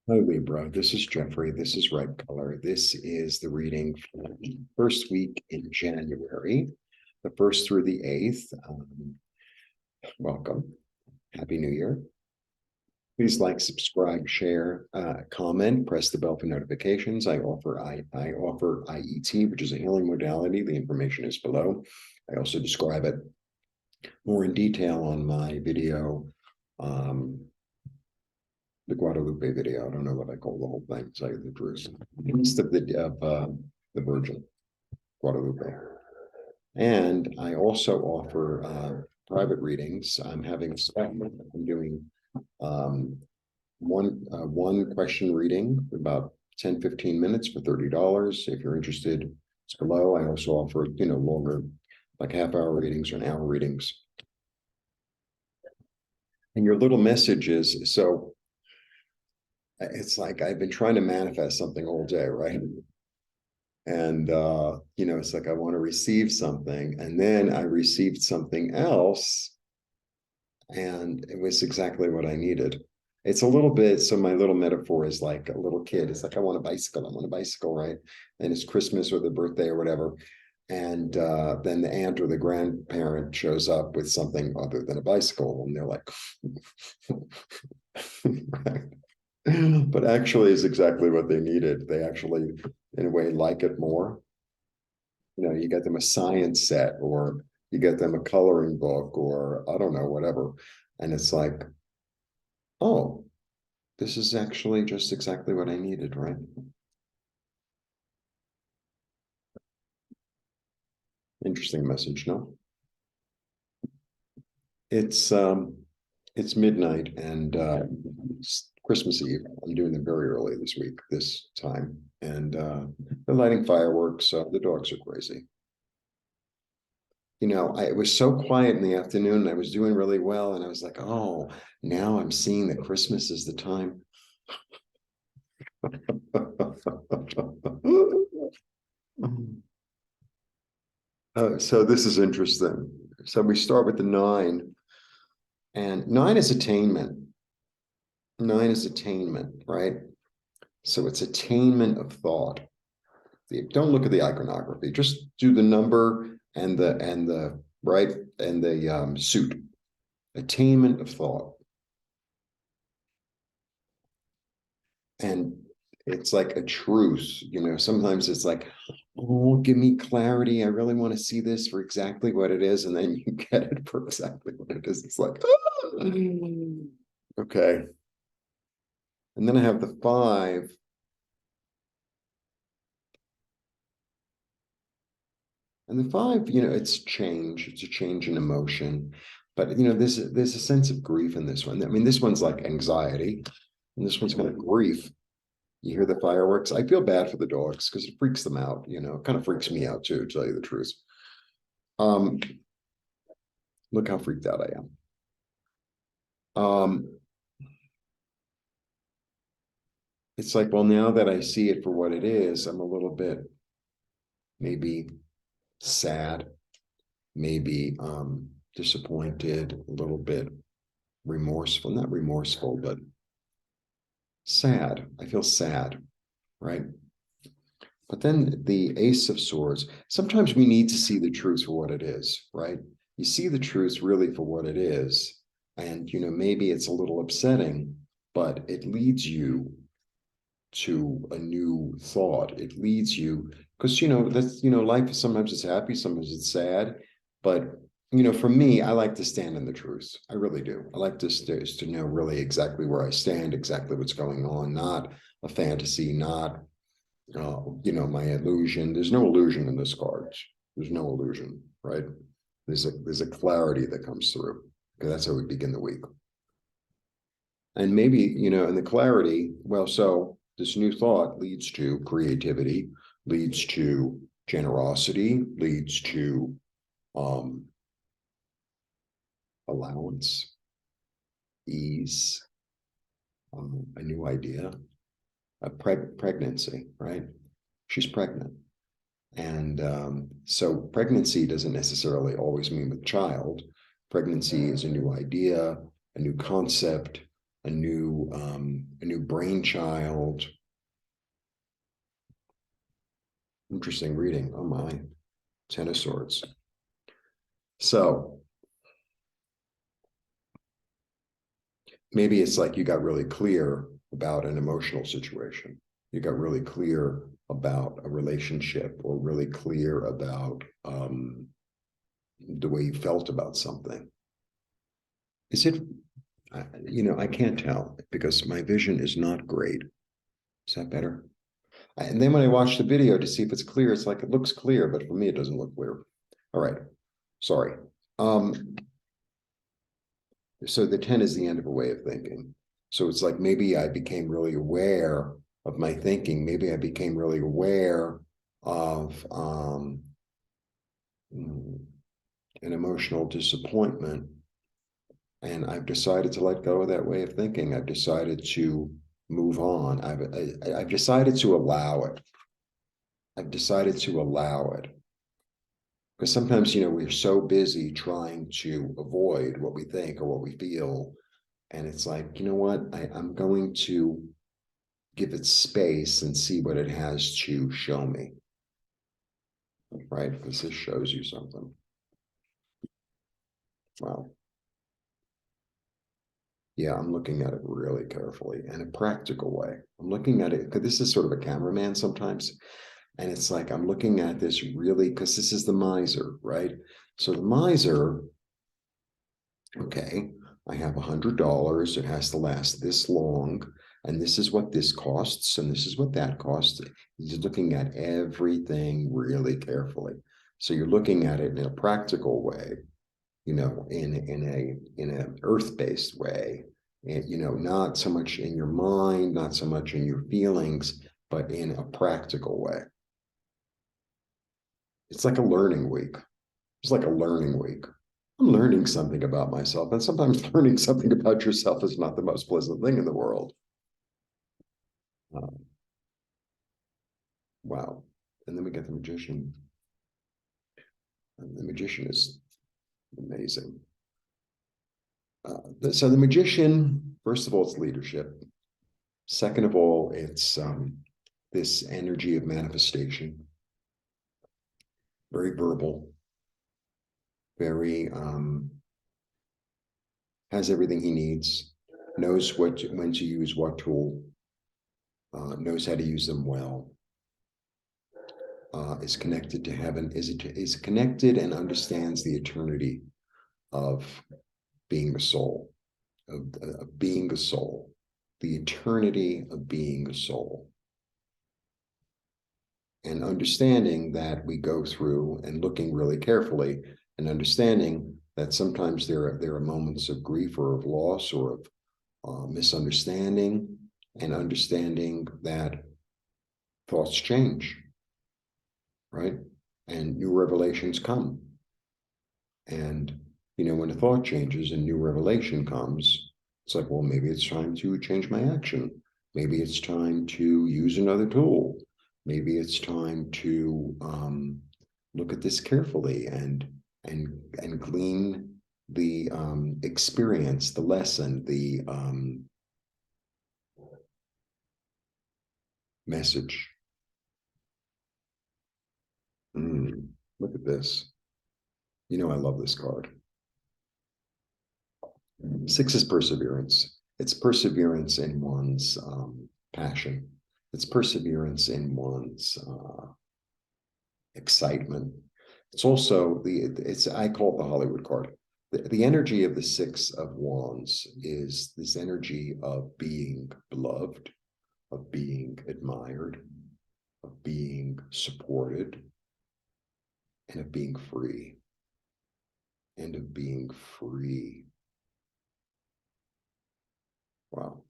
Hi Libra, this is Jeffrey. This is Ripecolor. This is the reading for the first week in January, the 1st through the 8th. Welcome. Happy New Year. Please like, subscribe, share, comment, press the bell for notifications. I offer IET, which is a healing modality. The information is below. I also describe it more in detail on my video, the Guadalupe video. I don't know what I call the whole thing, to tell you the truth. East of the Virgin, Guadalupe. And I also offer private readings. I'm doing one question reading, about 10-15 minutes for $30. If you're interested, it's below. I also offer, longer, like half-hour readings or an hour readings. And your little message is, so it's like I've been trying to manifest something all day, right? And it's like I want to receive something, and then I received something else, and it was exactly what I needed. It's a little bit, so my little metaphor is like a little kid. It's like, I want a bicycle, right? And it's Christmas or the birthday or whatever. And then the aunt or the grandparent shows up with something other than a bicycle, and they're like, but actually is exactly what they needed. They actually, in a way, like it more. You get them a science set, or you get them a coloring book, or I don't know, whatever. And it's like, oh, this is actually just exactly what I needed, right? Interesting message, no? It's midnight and it's Christmas Eve. I'm doing them very early this time. And they're lighting fireworks, so the dogs are crazy. It was so quiet in the afternoon and I was doing really well. And I was like, oh, now I'm seeing that Christmas is the time. So this is interesting. So we start with the 9, and 9 is attainment. 9 is attainment, right? So it's attainment of thought. Don't look at the iconography. Just do the number and the right and the suit. Attainment of thought. And it's like a truce. Sometimes it's like, oh, give me clarity. I really want to see this for exactly what it is. And then you get it for exactly what it is. It's like, okay. And then I have the 5. And the 5, it's change. It's a change in emotion. But, there's a sense of grief in this one. I mean, this one's like anxiety, and this one's kind of grief. You hear the fireworks. I feel bad for the dogs because it freaks them out. It kind of freaks me out too, to tell you the truth. Um, Look how freaked out I am. It's like, well, now that I see it for what it is, I'm a little bit maybe sad, maybe disappointed, a little bit remorseful, not remorseful, but sad. I feel sad, right? But then the Ace of Swords, sometimes we need to see the truth for what it is, right? You see the truth really for what it is. And, maybe it's a little upsetting, but it leads you to a new thought. It leads you, because, that's, life, sometimes it's happy, sometimes it's sad. But, for me, I like to stand in the truth. I really do. I like to know really exactly where I stand, exactly what's going on, not a fantasy, not my illusion. There's no illusion in this card. There's no illusion, right? There's a clarity that comes through. Okay, that's how we begin the week. And maybe, in the clarity, well, so this new thought leads to creativity, leads to generosity, leads to allowance, ease, a new idea, a pregnancy, right? She's pregnant. And so pregnancy doesn't necessarily always mean with child. Pregnancy is a new idea, a new concept, a new a new brainchild. Interesting reading. Oh my, 10 of Swords. So maybe it's like you got really clear about an emotional situation. You got really clear about a relationship, or really clear about the way you felt about something. Is it, I can't tell because my vision is not great. Is that better? And then when I watch the video to see if it's clear, it's like it looks clear, but for me, it doesn't look clear. All right. Sorry. So the 10 is the end of a way of thinking. So it's like maybe I became really aware of my thinking. Maybe I became really aware of an emotional disappointment. And I've decided to let go of that way of thinking. I've decided to move on. I've decided to allow it. I've decided to allow it. Because sometimes, we're so busy trying to avoid what we think or what we feel. And it's like, you know what? I'm going to give it space and see what it has to show me. Right? Because this shows you something. Wow. Yeah, I'm looking at it really carefully in a practical way. I'm looking at it because this is sort of a cameraman sometimes. And it's like I'm looking at this really because this is the miser, right? So the miser, okay, I have $100. It has to last this long. And this is what this costs. And this is what that costs. He's looking at everything really carefully. So you're looking at it in a practical way, in an earth-based way, and not so much in your mind, not so much in your feelings, but in a practical way. It's like a learning week. It's like a learning week. I'm learning something about myself, and sometimes learning something about yourself is not the most pleasant thing in the world. Wow. And then we get the Magician. And the Magician is amazing. So the Magician, first of all, it's leadership. Second of all, it's this energy of manifestation. Very verbal. Very has everything he needs. Knows when to use what tool. Knows how to use them well. Is connected to heaven. Is connected and understands the eternity of being a soul. Of being a soul, the eternity of being a soul, and understanding that we go through and looking really carefully and understanding that sometimes there are moments of grief or of loss or of misunderstanding, and understanding that thoughts change, right? And new revelations come. And when a thought changes and new revelation comes, it's like, well, maybe it's time to change my action. Maybe it's time to use another tool. Maybe it's time to look at this carefully and glean the experience, the lesson, the message. Look at this. I love this card. 6 is perseverance. It's perseverance in one's passion. It's perseverance in one's excitement. It's also I call it the Hollywood card. The energy of the 6 of Wands is this energy of being beloved, of being admired, of being supported, and of being free. And of being free. Wow.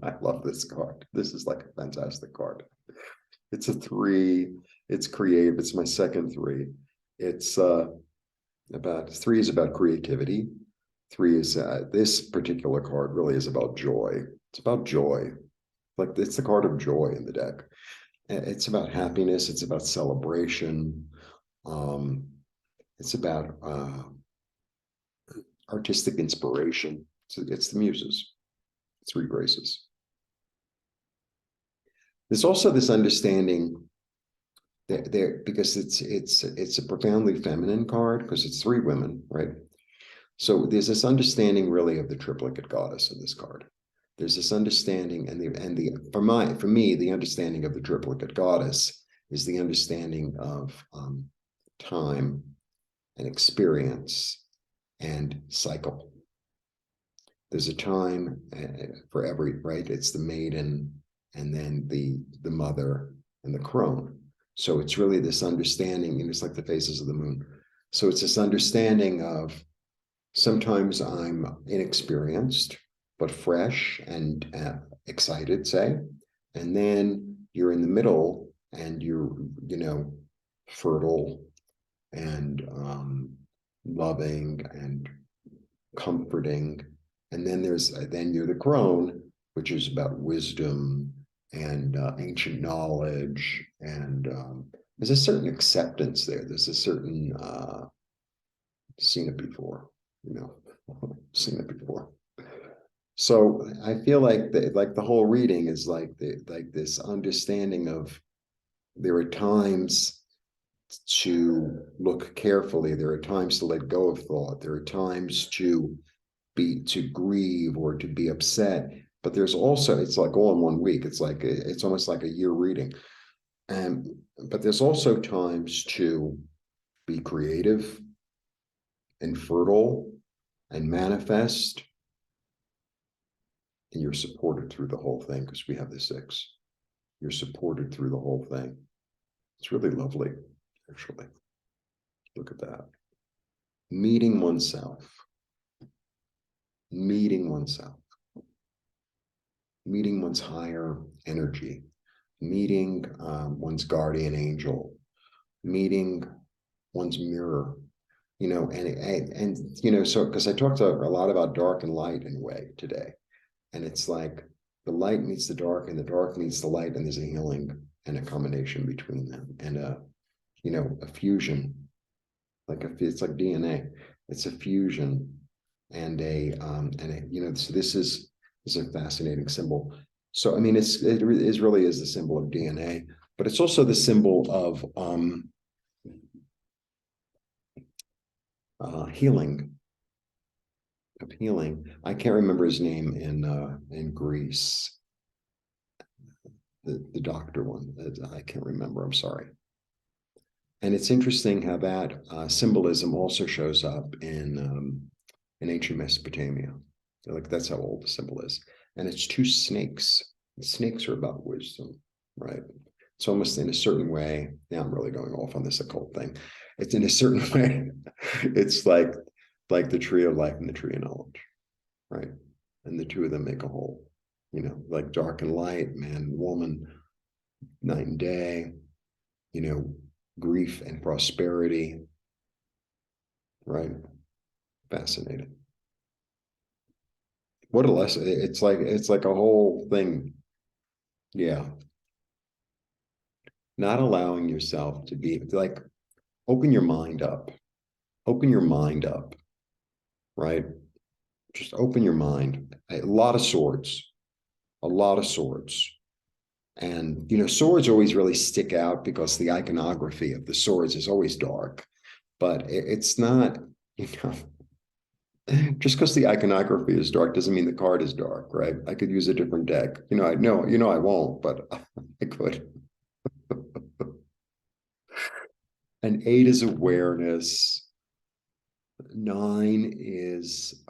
I love this card. This is like a fantastic card. It's a 3. It's creative. It's my second 3. It's about 3 is about creativity. 3 is this particular card really is about joy. It's about joy. Like it's the card of joy in the deck. It's about happiness. It's about celebration. It's about artistic inspiration. It's the muses. It's three graces. There's also this understanding that there, because it's a profoundly feminine card, because it's three women, right? So there's this understanding really of the triplicate goddess in this card. There's this understanding, for me, the understanding of the triplicate goddess is the understanding of time and experience and cycle. There's a time for every, right? It's the maiden, and then the mother, and the crone. So it's really this understanding, and it's like the phases of the moon. So it's this understanding of sometimes I'm inexperienced, but fresh and excited, say. And then you're in the middle and you're, fertile and loving and comforting. And then you're the crone, which is about wisdom and ancient knowledge. And there's a certain acceptance there. There's a certain, seen it before, seen it before. So I feel like the whole reading is like this understanding of there are times to look carefully. There are times to let go of thought. There are times to grieve or to be upset. But there's also, it's like all in 1 week. It's like, it's almost like a year reading. But there's also times to be creative and fertile and manifest. And you're supported through the whole thing, because we have the 6. You're supported through the whole thing. It's really lovely, actually. Look at that. Meeting oneself. Meeting oneself. Meeting one's higher energy. Meeting one's guardian angel. Meeting one's mirror. So because I talked a lot about dark and light in a way today. And it's like the light meets the dark, and the dark meets the light, and there's a healing and a combination between them, and a fusion, it's like DNA. It's a fusion, and so this is a fascinating symbol. So it really is the symbol of DNA, but it's also the symbol of healing. Of healing. I can't remember his name in Greece. The doctor one. I can't remember. I'm sorry. And it's interesting how that symbolism also shows up in ancient Mesopotamia. Like, that's how old the symbol is. And it's 2 snakes. The snakes are about wisdom, right? It's almost in a certain way. Now I'm really going off on this occult thing. It's in a certain way. It's like the tree of life and the tree of knowledge, right? And the 2 of them make a whole, like dark and light, man and woman, night and day, grief and prosperity, right? Fascinating. What a lesson. It's like a whole thing. Yeah. Not allowing yourself to be like, open your mind up. Open your mind up, right? Just open your mind. A lot of swords. A lot of swords. And, swords always really stick out because the iconography of the swords is always dark. But it's not, just because the iconography is dark doesn't mean the card is dark, right? I could use a different deck. I won't, but I could. And 8 is awareness. 9 is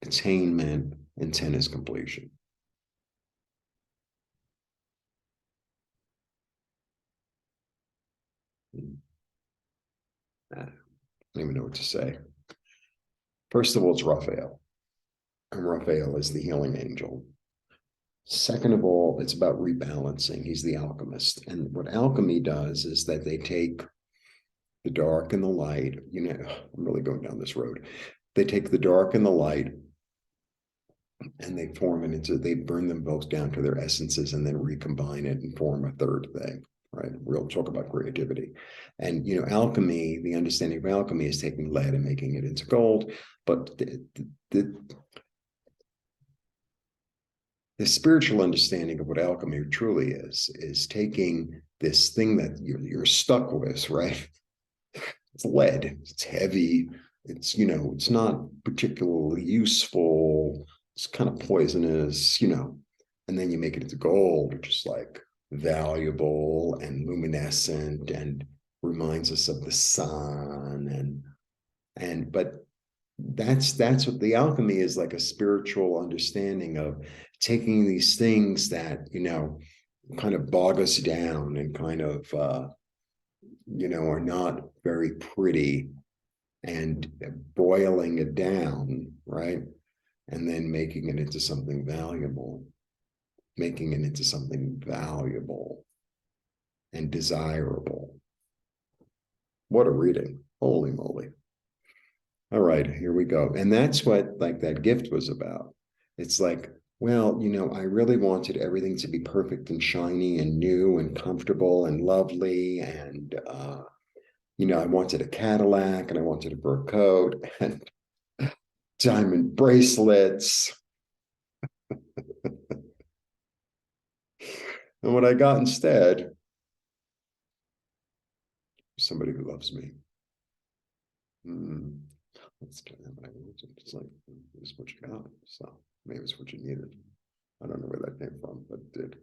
attainment, and 10 is completion. I don't even know what to say. First of all, it's Raphael. And Raphael is the healing angel. Second of all, it's about rebalancing. He's the alchemist. And what alchemy does is that they take the dark and the light. I'm really going down this road. They take the dark and the light, and they burn them both down to their essences, and then recombine it and form a third thing. right? We'll talk about creativity. And, alchemy, the understanding of alchemy is taking lead and making it into gold. But the spiritual understanding of what alchemy truly is taking this thing that you're stuck with, right? It's lead, it's heavy, it's not particularly useful, it's kind of poisonous, and then you make it into gold, which is like valuable and luminescent and reminds us of the sun, but that's what the alchemy is, like a spiritual understanding of taking these things that kind of bog us down and kind of are not very pretty, and boiling it down, right? And then making it into something valuable, and desirable. What a reading. Holy moly. All right, here we go. And that's what like that gift was about. It's like, well, I really wanted everything to be perfect and shiny and new and comfortable and lovely. And, I wanted a Cadillac and I wanted a fur coat and diamond bracelets. And what I got instead, somebody who loves me. That's kind of what I wanted. It's like, this is what you got. So maybe it's what you needed. I don't know where that came from, but it did.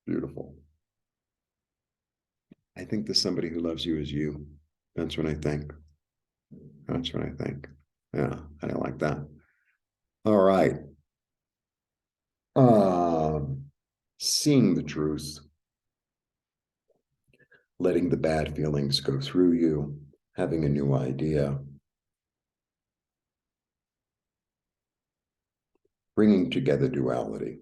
Beautiful. I think that somebody who loves you is you. That's what I think. That's what I think. Yeah, I don't like that. All right. Seeing the truth, letting the bad feelings go through you, having a new idea, bringing together duality.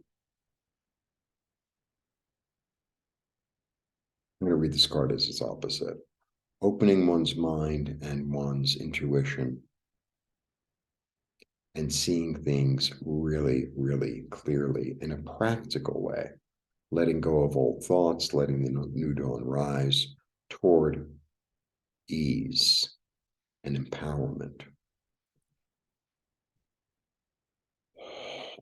I'm going to read this card as its opposite. Opening one's mind and one's intuition and seeing things really, really clearly in a practical way, letting go of old thoughts, letting the new dawn rise toward ease and empowerment.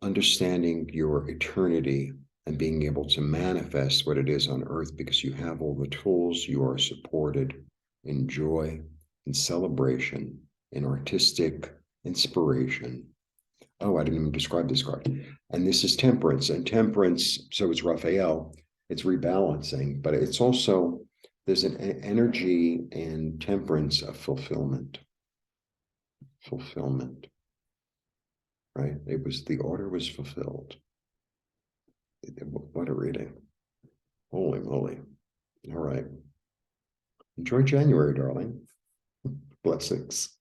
Understanding your eternity and being able to manifest what it is on earth because you have all the tools, you are supported in joy, in celebration, in artistic inspiration. Oh, I didn't even describe this card. And this is temperance. And temperance, so it's Raphael, it's rebalancing, but it's also, there's an energy in temperance of fulfillment. Fulfillment, right? The order was fulfilled. What a reading. Holy moly. All right. Enjoy January, darling. Blessings.